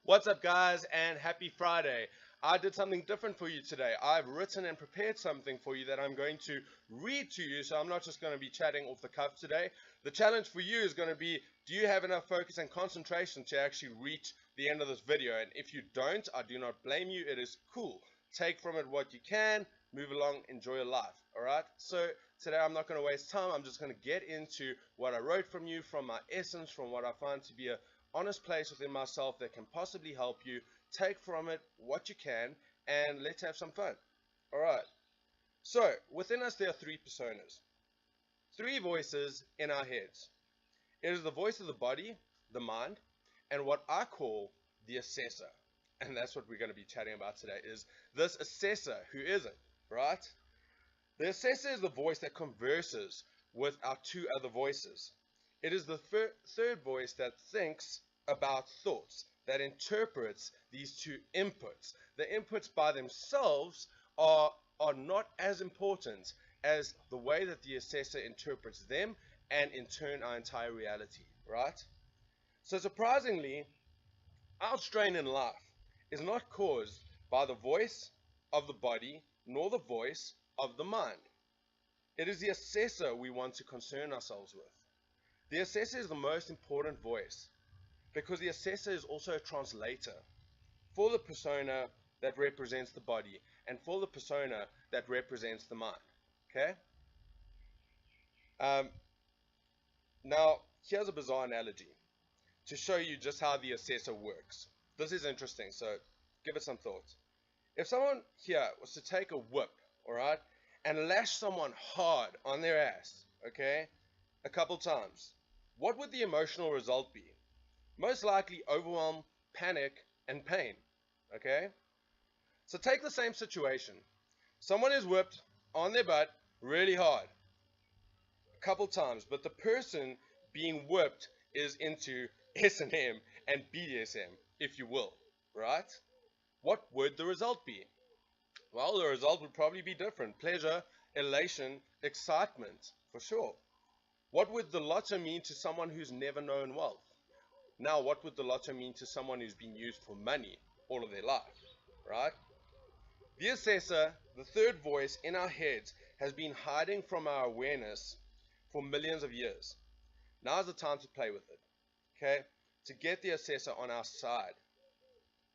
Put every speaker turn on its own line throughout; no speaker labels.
What's up, guys, and happy Friday. I did something different for you today. I've written and prepared something for you that I'm going to read to you, so I'm not just going to be chatting off the cuff today. The challenge for you is going to be, do you have enough focus and concentration to actually reach the end of this video? And if you don't, I do not blame you. It is cool. Take from it what you can, move along, enjoy your life. Alright? So today I'm not going to waste time. I'm just going to get into what I wrote from you, from my essence, from what I find to be a honest place within myself that can possibly help you. Take from it what you can, and let's have some fun. Alright, so within us there are three personas, three voices in our heads. It is the voice of the body, the mind, and what I call the assessor. And that's what we're going to be chatting about today, is this assessor. Who is it, right? The assessor is the voice that converses with our two other voices. It is the third voice that thinks about thoughts, that interprets these two inputs. The inputs by themselves are not as important as the way that the assessor interprets them, and in turn our entire reality, right? So surprisingly, our strain in life is not caused by the voice of the body nor the voice of the mind. It is the assessor we want to concern ourselves with. The assessor is the most important voice because the assessor is also a translator for the persona that represents the body and for the persona that represents the mind. Okay? Now, here's a bizarre analogy to show you just how the assessor works. This is interesting, so give it some thought. If someone here was to take a whip, alright, and lash someone hard on their ass, okay, a couple times, what would the emotional result be? Most likely overwhelm, panic, and pain, okay? So take the same situation. Someone is whipped on their butt really hard, a couple times, but the person being whipped is into S&M and BDSM, if you will, right? What would the result be? Well, the result would probably be different. Pleasure, elation, excitement, for sure. What would the lotto mean to someone who's never known wealth? Now, what would the lotto mean to someone who's been used for money all of their life, right? The assessor, the third voice in our heads, has been hiding from our awareness for millions of years. Now's the time to play with it, okay? To get the assessor on our side.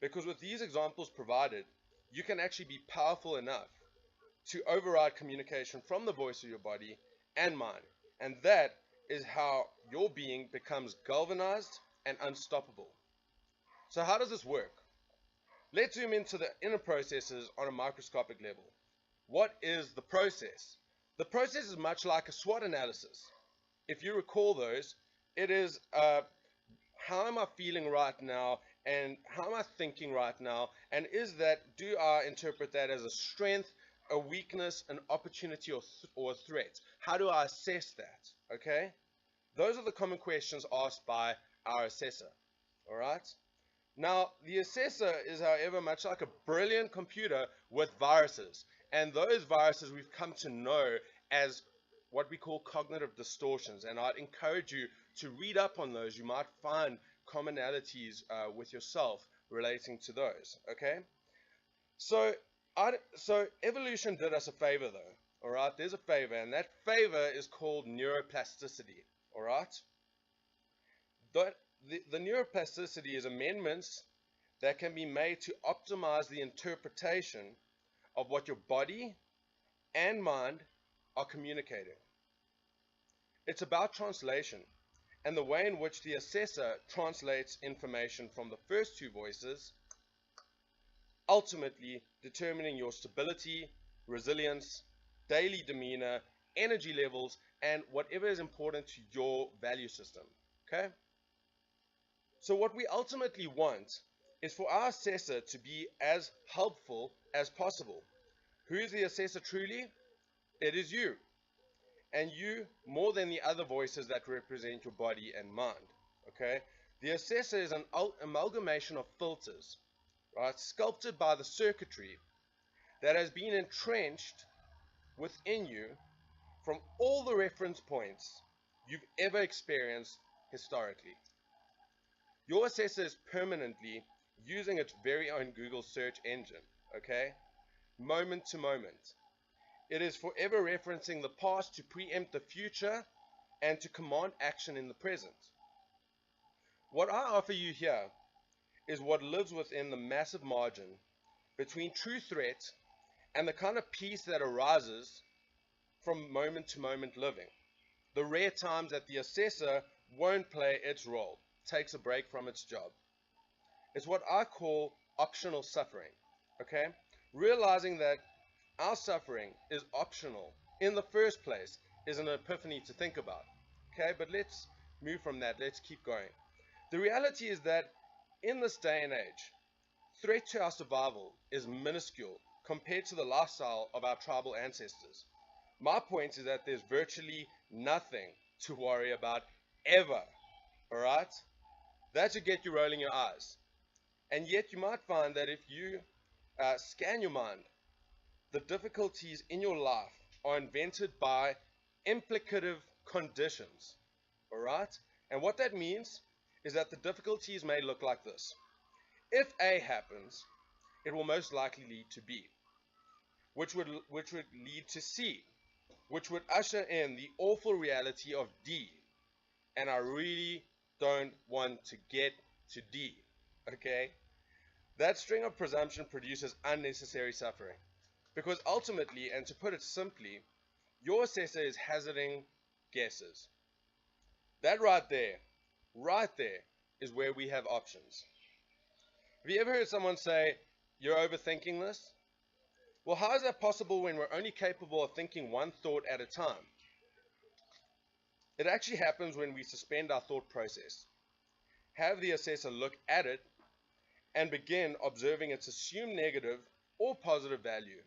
Because with these examples provided, you can actually be powerful enough to override communication from the voice of your body and mind. And that is how your being becomes galvanized and unstoppable. So how does this work? Let's zoom into the inner processes on a microscopic level. What is the process? The process is much like a SWOT analysis. If you recall those, it is how am I feeling right now, and how am I thinking right now, and do I interpret that as a strength, a weakness, an opportunity, or a threat? How do I assess that? Okay? Those are the common questions asked by our assessor. Alright? Now, the assessor is, however, much like a brilliant computer with viruses. And those viruses we've come to know as what we call cognitive distortions. And I'd encourage you to read up on those. You might find commonalities with yourself relating to those. Okay? So evolution did us a favor, though. Alright? There's a favor, and that favor is called neuroplasticity. Alright? The neuroplasticity is amendments that can be made to optimize the interpretation of what your body and mind are communicating. It's about translation and the way in which the assessor translates information from the first two voices, ultimately determining your stability, resilience, daily demeanor, energy levels, and whatever is important to your value system. Okay? So what we ultimately want is for our assessor to be as helpful as possible. Who is the assessor truly? It is you. And you more than the other voices that represent your body and mind. Okay? The assessor is an amalgamation of filters, right, sculpted by the circuitry that has been entrenched within you from all the reference points you've ever experienced historically. Your assessor is permanently using its very own Google search engine, okay? Moment to moment. It is forever referencing the past to preempt the future and to command action in the present. What I offer you here is what lives within the massive margin between true threat and the kind of peace that arises from moment to moment living. The rare times that the assessor won't play its role, takes a break from its job. It's what I call optional suffering, okay? Realizing that our suffering is optional in the first place is an epiphany to think about, okay? But let's move from that, let's keep going. The reality is that in this day and age, threat to our survival is minuscule compared to the lifestyle of our tribal ancestors. My point is that there's virtually nothing to worry about ever, alright? That should get you rolling your eyes. And yet you might find that if you scan your mind, the difficulties in your life are invented by implicative conditions, alright? And what that means is that the difficulties may look like this. If A happens, it will most likely lead to B, which would lead to C, which would usher in the awful reality of D. And I really don't want to get to D, okay? That string of presumption produces unnecessary suffering. Because ultimately, and to put it simply, your assessor is hazarding guesses. That right there is where we have options. Have you ever heard someone say, "You're overthinking this"? Well, how is that possible when we're only capable of thinking one thought at a time? It actually happens when we suspend our thought process, have the assessor look at it, and begin observing its assumed negative or positive value.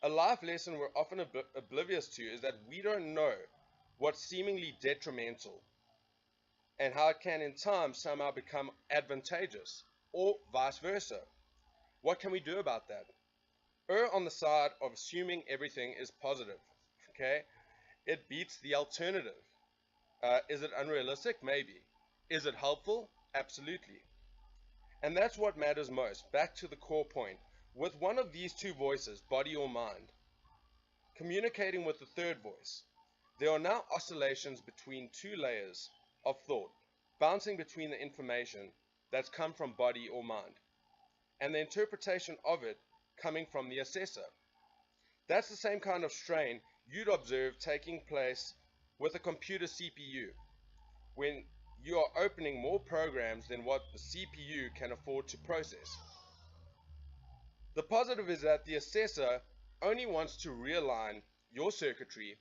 A life lesson we're often oblivious to is that we don't know what's seemingly detrimental and how it can in time somehow become advantageous, or vice versa. What can we do about that? Err on the side of assuming everything is positive, okay? It beats the alternative. Is it unrealistic? Maybe. Is it helpful? Absolutely. And that's what matters most. Back to the core point. With one of these two voices, body or mind, communicating with the third voice, there are now oscillations between two layers of thought, bouncing between the information that's come from body or mind, and the interpretation of it coming from the assessor. That's the same kind of strain you'd observe taking place with a computer CPU, when you are opening more programs than what the CPU can afford to process. The positive is that the assessor only wants to realign your circuitry,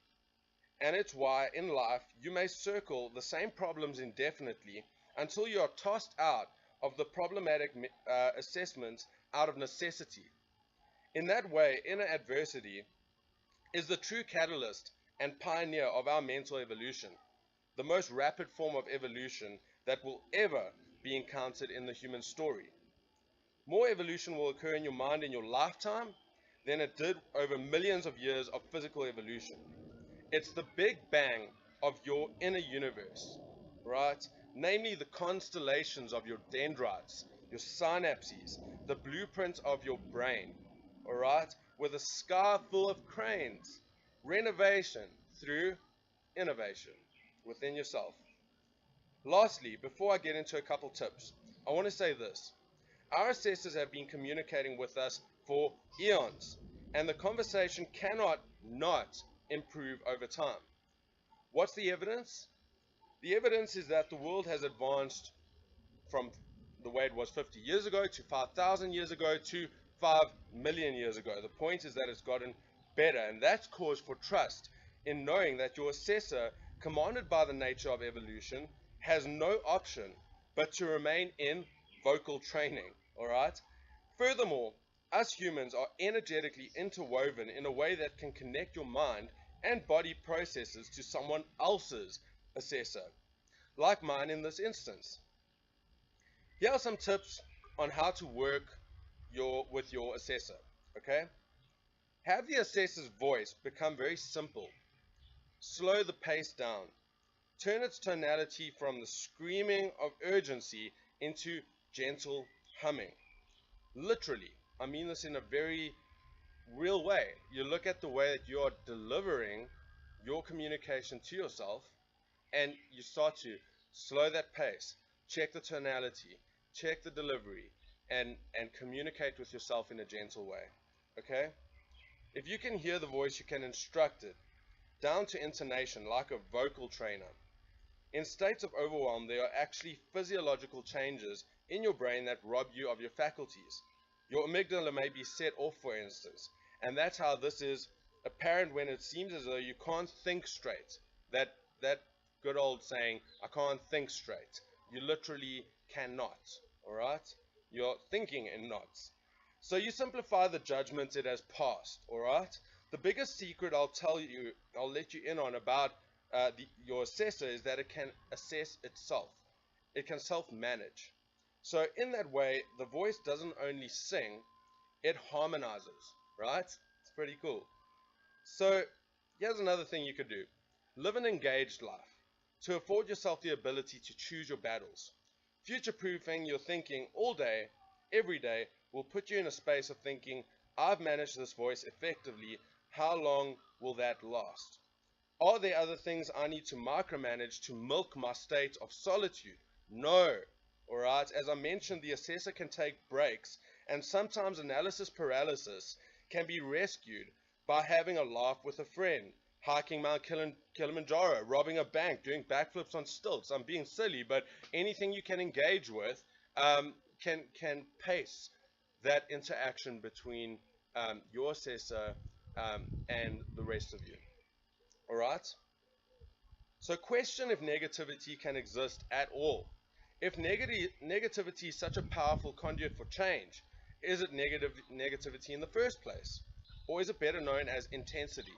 and it's why in life you may circle the same problems indefinitely until you are tossed out of the problematic assessments out of necessity. In that way, inner adversity is the true catalyst and pioneer of our mental evolution, the most rapid form of evolution that will ever be encountered in the human story. More evolution will occur in your mind in your lifetime than it did over millions of years of physical evolution. It's the big bang of your inner universe, right? Namely the constellations of your dendrites, your synapses, the blueprint of your brain, all right? With a sky full of cranes. Renovation through innovation within yourself. Lastly, before I get into a couple tips, I want to say this. Our assessors have been communicating with us for eons, and the conversation cannot not improve over time. What's the evidence? The evidence is that the world has advanced from the way it was 50 years ago to 5,000 years ago to 5 million years ago. The point is that it's gotten better, and that's cause for trust in knowing that your assessor, commanded by the nature of evolution, has no option but to remain in vocal training, alright? Furthermore, us humans are energetically interwoven in a way that can connect your mind and body processes to someone else's assessor, like mine in this instance. Here are some tips on how to work with your assessor, okay? Have the assessor's voice become very simple. Slow the pace down. Turn its tonality from the screaming of urgency into gentle humming. Literally, I mean this in a very real way. You look at the way that you are delivering your communication to yourself, and you start to slow that pace, check the tonality, check the delivery, and communicate with yourself in a gentle way. Okay? If you can hear the voice, you can instruct it down to intonation like a vocal trainer. In states of overwhelm, there are actually physiological changes in your brain that rob you of your faculties. Your amygdala may be set off, for instance, and that's how this is apparent when it seems as though you can't think straight. That good old saying, I can't think straight. You literally cannot, alright? You're thinking in knots. So you simplify the judgment it has passed, alright? The biggest secret I'll let you in on about your assessor is that it can assess itself. It can self-manage. So in that way, the voice doesn't only sing, it harmonizes, right? It's pretty cool. So here's another thing you could do. Live an engaged life to afford yourself the ability to choose your battles. Future-proofing your thinking all day, every day, will put you in a space of thinking, I've managed this voice effectively, how long will that last? Are there other things I need to micromanage to milk my state of solitude? No. Alright, as I mentioned, the assessor can take breaks, and sometimes analysis paralysis can be rescued by having a laugh with a friend, hiking Mount Kilimanjaro, robbing a bank, doing backflips on stilts. I'm being silly, but anything you can engage with can pace that interaction between your assessor and the rest of you. Alright? So question if negativity can exist at all. If negativity is such a powerful conduit for change, is it negativity in the first place? Or is it better known as intensity?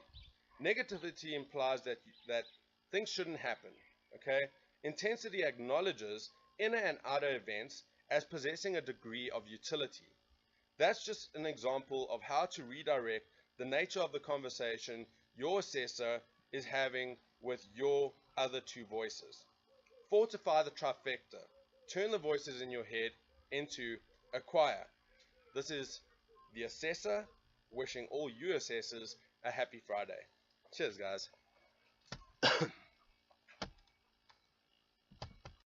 Negativity implies that things shouldn't happen. Okay? Intensity acknowledges inner and outer events as possessing a degree of utility. That's just an example of how to redirect the nature of the conversation your assessor is having with your other two voices. Fortify the trifecta. Turn the voices in your head into a choir. This is the assessor wishing all you assessors a happy Friday. Cheers, guys.